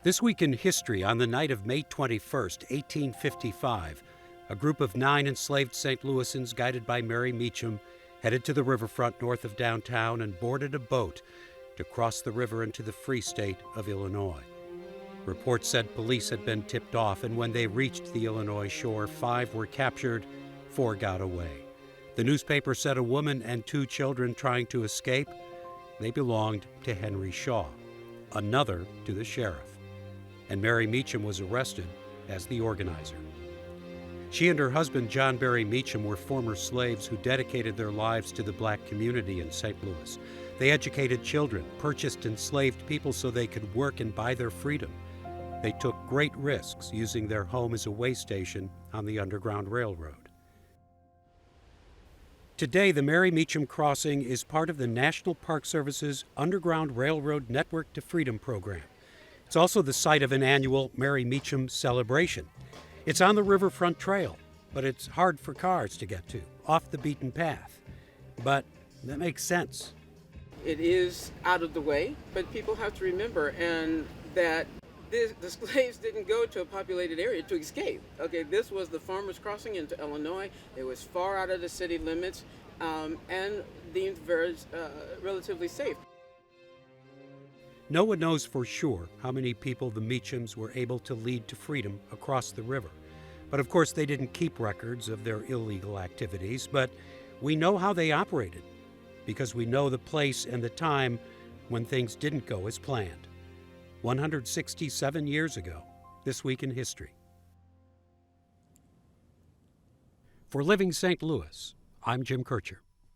This week in history, on the night of May 21st, 1855, a group of 9 enslaved St. Louisans, guided by Mary Meachum, headed to the riverfront north of downtown and boarded a boat to cross the river into the free state of Illinois. Reports said police had been tipped off, and when they reached the Illinois shore, 5 were captured, 4 got away. The newspaper said a woman and 2 children trying to escape, they belonged to Henry Shaw, another to the sheriff. And Mary Meachum was arrested as the organizer. She and her husband, John Barry Meachum, were former slaves who dedicated their lives to the black community in St. Louis. They educated children, purchased enslaved people so they could work and buy their freedom. They took great risks using their home as a way station on the Underground Railroad. Today, the Mary Meachum Crossing is part of the National Park Service's Underground Railroad Network to Freedom program. It's also the site of an annual Mary Meachum celebration. It's on the Riverfront Trail, but it's hard for cars to get to, off the beaten path. But that makes sense. It is out of the way, but people have to remember and that the slaves didn't go to a populated area to escape. Okay, this was the farmers crossing into Illinois. It was far out of the city limits and deemed very relatively safe. No one knows for sure how many people the Meachums were able to lead to freedom across the river. But of course, they didn't keep records of their illegal activities, but we know how they operated because we know the place and the time when things didn't go as planned. 167 years ago, this week in history. For Living St. Louis, I'm Jim Kircher.